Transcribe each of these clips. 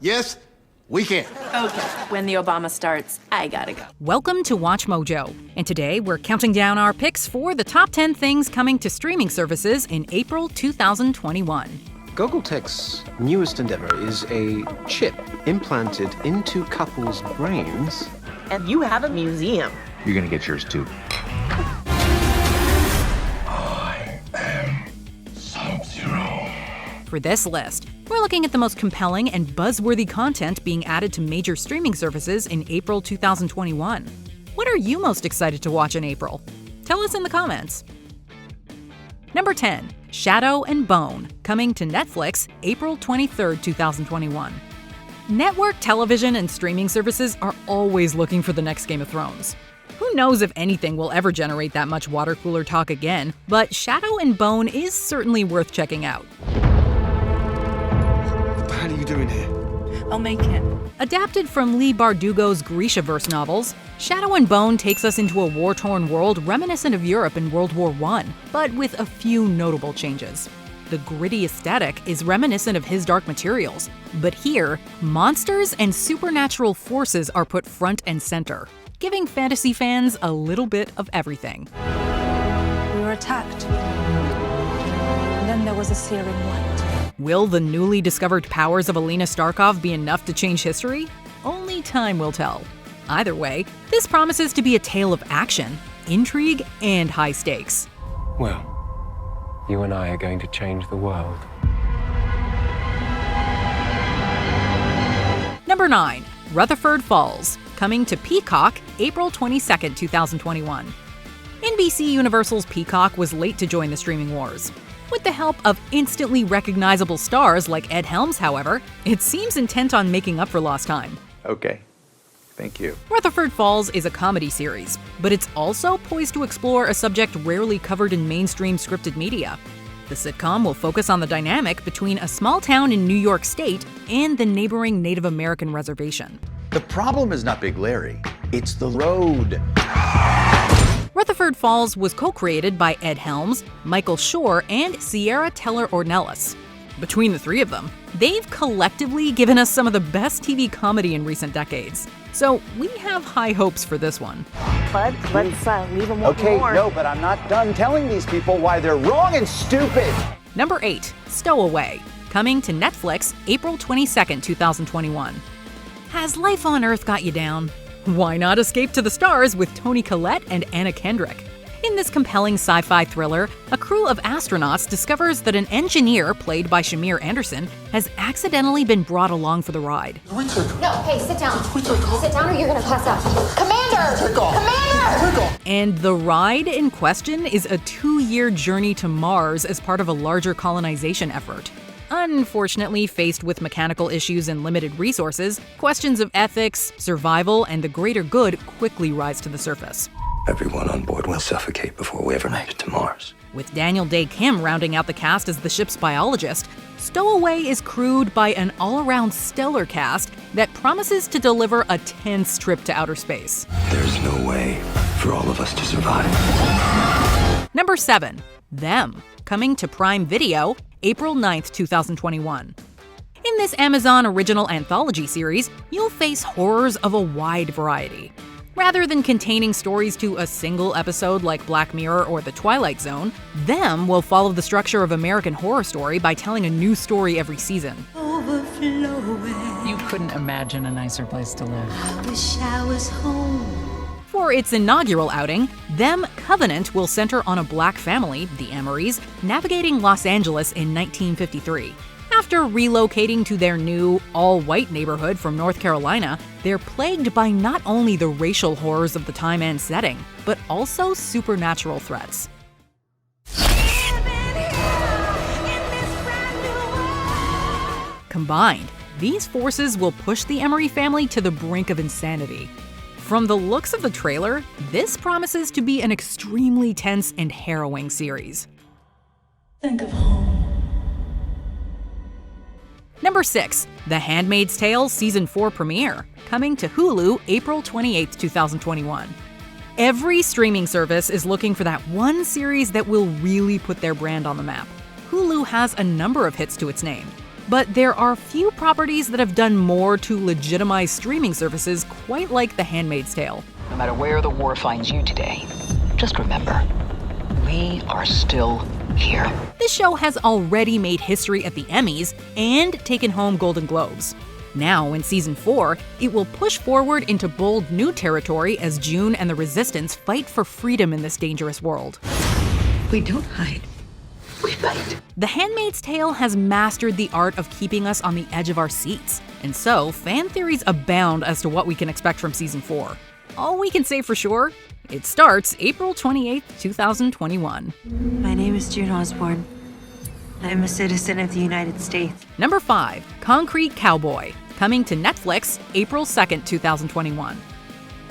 Yes, we can. Okay, when the Obama starts, I gotta go. Welcome to Watch Mojo, and today we're counting down our picks for the top 10 things coming to streaming services in April 2021. Gogoltech's newest endeavor is a chip implanted into couples' brains. And you have a museum. You're gonna get yours too. I am Sub-Zero. For this list, we're looking at the most compelling and buzzworthy content being added to major streaming services in April 2021. What are you most excited to watch in April? Tell us in the comments. Number 10, Shadow and Bone, coming to Netflix April 23, 2021. Network television and streaming services are always looking for the next Game of Thrones. Who knows if anything will ever generate that much water cooler talk again, but Shadow and Bone is certainly worth checking out. What are you doing here? I'll make it. Adapted from Leigh Bardugo's Grishaverse novels, Shadow and Bone takes us into a war-torn world reminiscent of Europe in World War I, but with a few notable changes. The gritty aesthetic is reminiscent of His Dark Materials, but here, monsters and supernatural forces are put front and center, giving fantasy fans a little bit of everything. We were attacked. And then there was a searing light. Will the newly discovered powers of Alina Starkov be enough to change history? Only time will tell. Either way, this promises to be a tale of action, intrigue, and high stakes. Well, you and I are going to change the world. Number 9, Rutherford Falls, coming to Peacock April 22, 2021. NBC Universal's Peacock was late to join the streaming wars. With the help of instantly recognizable stars like Ed Helms, however, it seems intent on making up for lost time. Okay. Thank you. Rutherford Falls is a comedy series, but it's also poised to explore a subject rarely covered in mainstream scripted media. The sitcom will focus on the dynamic between a small town in New York State and the neighboring Native American reservation. The problem is not Big Larry. It's the road. Rutherford Falls was co-created by Ed Helms, Michael Schur, and Sierra Teller Ornelas. Between the three of them, they've collectively given us some of the best TV comedy in recent decades. So we have high hopes for this one. Bud, let's leave them wanting Okay, more. no, but I'm not done telling these people why they're wrong and stupid. Number 8, Stowaway, coming to Netflix April 22, 2021. Has life on Earth got you down? Why not escape to the stars with Toni Collette and Anna Kendrick? In this compelling sci-fi thriller, a crew of astronauts discovers that an engineer, played by Shamir Anderson, has accidentally been brought along for the ride. No, hey, sit down. Sit down or you're gonna pass out. Commander! Commander! And the ride in question is a 2-year journey to Mars as part of a larger colonization effort. Unfortunately, faced with mechanical issues and limited resources, questions of ethics, survival, and the greater good quickly rise to the surface. Everyone on board will suffocate before we ever make it to Mars. With Daniel Day Kim rounding out the cast as the ship's biologist, Stowaway is crewed by an all-around stellar cast that promises to deliver a tense trip to outer space. There's no way for all of us to survive. Number 7, Them, coming to Prime Video April 9th, 2021. In this Amazon original anthology series, you'll face horrors of a wide variety. Rather than containing stories to a single episode like Black Mirror or The Twilight Zone, Them will follow the structure of American Horror Story by telling a new story every season. You couldn't imagine a nicer place to live. Wish I was home. For its inaugural outing, Them Covenant will center on a black family, the Emorys, navigating Los Angeles in 1953. After relocating to their new, all-white neighborhood from North Carolina, they're plagued by not only the racial horrors of the time and setting, but also supernatural threats. Combined, these forces will push the Emory family to the brink of insanity. From the looks of the trailer, this promises to be an extremely tense and harrowing series. Think of home. Number 6, The Handmaid's Tale Season 4 premiere, coming to Hulu April 28, 2021. Every streaming service is looking for that one series that will really put their brand on the map. Hulu has a number of hits to its name. But there are few properties that have done more to legitimize streaming services quite like The Handmaid's Tale. No matter where the war finds you today, just remember, we are still here. This show has already made history at the Emmys and taken home Golden Globes. Now, in season 4, it will push forward into bold new territory as June and the Resistance fight for freedom in this dangerous world. We don't hide. We fight. The Handmaid's Tale has mastered the art of keeping us on the edge of our seats, and so fan theories abound as to what we can expect from season 4. All we can say for sure, it starts April 28, 2021. My name is June Osborne. I'm a citizen of the United States. Number 5, Concrete Cowboy, coming to Netflix April 2nd, 2021.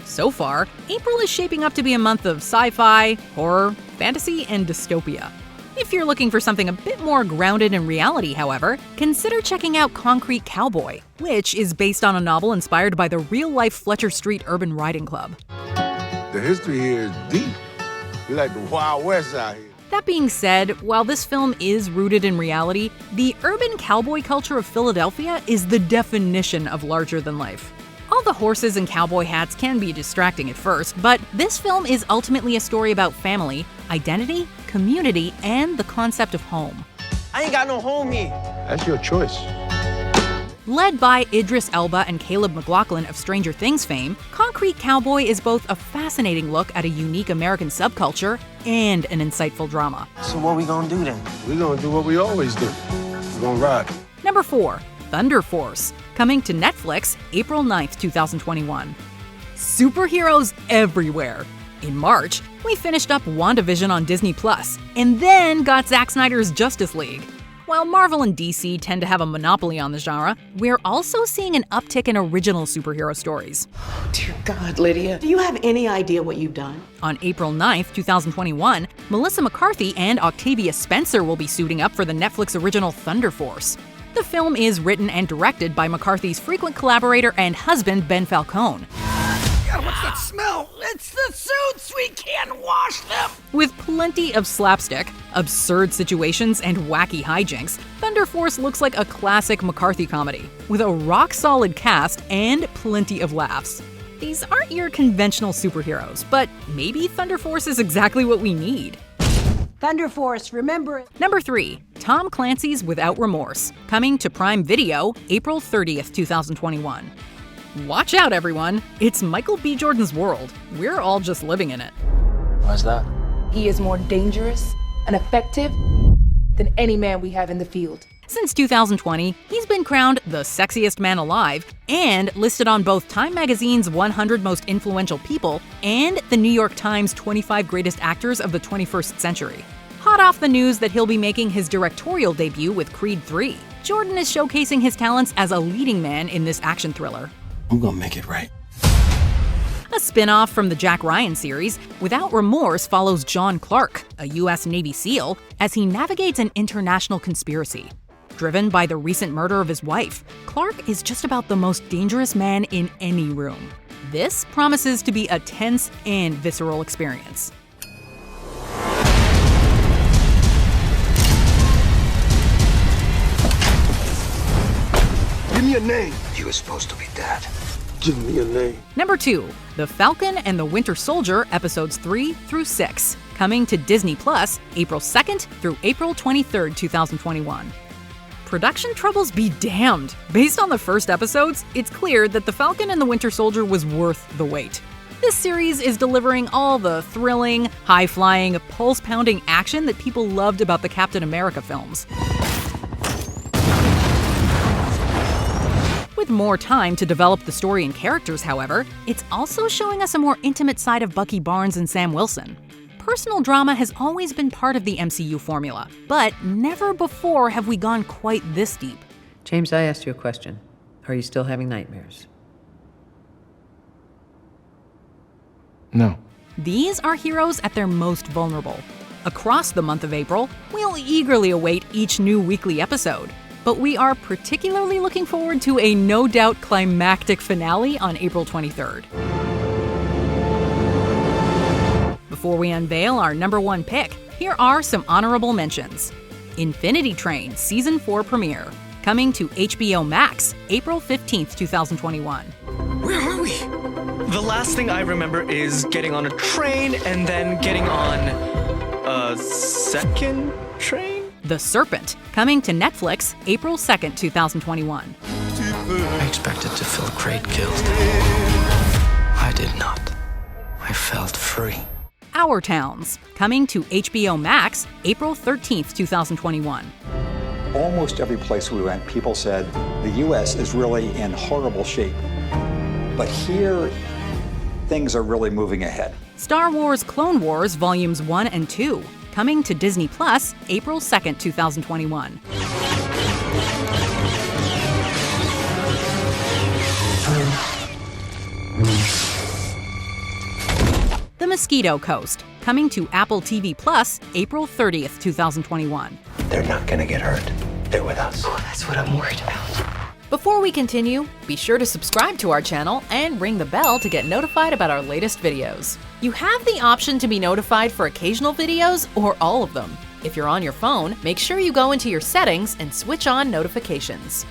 So far, April is shaping up to be a month of sci-fi, horror, fantasy, and dystopia. If you're looking for something a bit more grounded in reality, however, consider checking out Concrete Cowboy, which is based on a novel inspired by the real-life Fletcher Street Urban Riding Club. The history here is deep. We like the Wild West out here. That being said, while this film is rooted in reality, the urban cowboy culture of Philadelphia is the definition of larger than life. All the horses and cowboy hats can be distracting at first, but this film is ultimately a story about family, identity, community, and the concept of home. I ain't got no home here. That's your choice. Led by Idris Elba and Caleb McLaughlin of Stranger Things fame, Concrete Cowboy is both a fascinating look at a unique American subculture and an insightful drama. So what we gonna do then? We gonna do what we always do. We gonna ride. Number 4, Thunder Force, coming to Netflix April 9th, 2021. Superheroes everywhere. In March, we finished up WandaVision on Disney+, and then got Zack Snyder's Justice League. While Marvel and DC tend to have a monopoly on the genre, we're also seeing an uptick in original superhero stories. Dear God, Lydia, do you have any idea what you've done? On April 9th, 2021, Melissa McCarthy and Octavia Spencer will be suiting up for the Netflix original Thunder Force. The film is written and directed by McCarthy's frequent collaborator and husband, Ben Falcone. God, what's that smell? It's the suits! We can't wash them! With plenty of slapstick, absurd situations, and wacky hijinks, Thunder Force looks like a classic McCarthy comedy, with a rock-solid cast and plenty of laughs. These aren't your conventional superheroes, but maybe Thunder Force is exactly what we need. Thunder Force, remember it. Number 3, Tom Clancy's Without Remorse, coming to Prime Video April 30th, 2021. Watch out, everyone. It's Michael B. Jordan's world. We're all just living in it. Why's that? He is more dangerous and effective than any man we have in the field. Since 2020, he's been crowned the sexiest man alive and listed on both Time Magazine's 100 Most Influential People and the New York Times 25 Greatest Actors of the 21st Century. Hot off the news that he'll be making his directorial debut with Creed 3, Jordan is showcasing his talents as a leading man in this action thriller. I'm gonna make it right. A spin-off from the Jack Ryan series, Without Remorse follows John Clark, a U.S. Navy SEAL, as he navigates an international conspiracy. Driven by the recent murder of his wife, Clark is just about the most dangerous man in any room. This promises to be a tense and visceral experience. Give me a name. You were supposed to be dead. Give me a name. Number 2, The Falcon and the Winter Soldier episodes 3 through 6, coming to Disney Plus April 2nd through April 23rd, 2021. Production troubles be damned. Based on the first episodes, it's clear that The Falcon and the Winter Soldier was worth the wait. This series is delivering all the thrilling, high-flying, pulse-pounding action that people loved about the Captain America films. With more time to develop the story and characters, however, it's also showing us a more intimate side of Bucky Barnes and Sam Wilson. Personal drama has always been part of the MCU formula, but never before have we gone quite this deep. James, I asked you a question. Are you still having nightmares? No. These are heroes at their most vulnerable. Across the month of April, we'll eagerly await each new weekly episode. But we are particularly looking forward to a no-doubt climactic finale on April 23rd. Before we unveil our number 1 pick, here are some honorable mentions. Infinity Train Season 4 premiere. coming to HBO Max, April 15th, 2021. Where are we? The last thing I remember is getting on a train and then getting on a second train? The Serpent, coming to Netflix, April 2nd, 2021. I expected to feel great guilt. I did not. I felt free. Our Towns, coming to HBO Max, April 13th, 2021. Almost every place we went, people said the U.S. is really in horrible shape. But here, things are really moving ahead. Star Wars Clone Wars Volumes 1 and 2, coming to Disney Plus, April 2nd, 2021. The Mosquito Coast, coming to Apple TV Plus, April 30th, 2021. They're not gonna get hurt. They're with us. Oh, that's what I'm worried about. Before we continue, be sure to subscribe to our channel and ring the bell to get notified about our latest videos. You have the option to be notified for occasional videos or all of them. If you're on your phone, make sure you go into your settings and switch on notifications.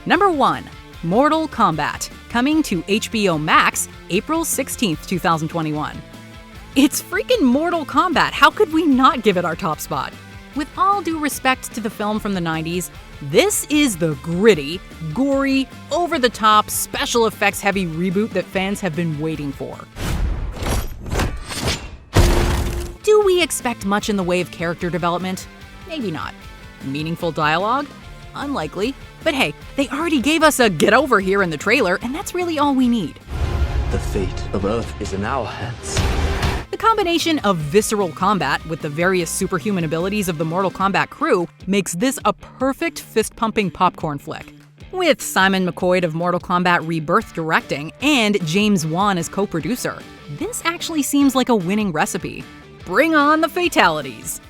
Number 1. Mortal Kombat, coming to HBO Max, April 16th, 2021. It's freaking Mortal Kombat. How could we not give it our top spot? With all due respect to the film from the 90s, this is the gritty, gory, over-the-top, special effects heavy reboot that fans have been waiting for. Do we expect much in the way of character development? Maybe not. Meaningful dialogue? Unlikely. But hey, they already gave us a get over here in the trailer, and that's really all we need. The fate of Earth is in our hands. The combination of visceral combat with the various superhuman abilities of the Mortal Kombat crew makes this a perfect fist-pumping popcorn flick. With Simon McCoy of Mortal Kombat Rebirth directing and James Wan as co-producer, this actually seems like a winning recipe. Bring on the fatalities!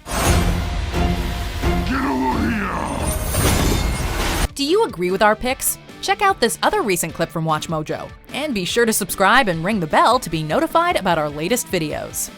Do you agree with our picks? Check out this other recent clip from WatchMojo. And be sure to subscribe and ring the bell to be notified about our latest videos.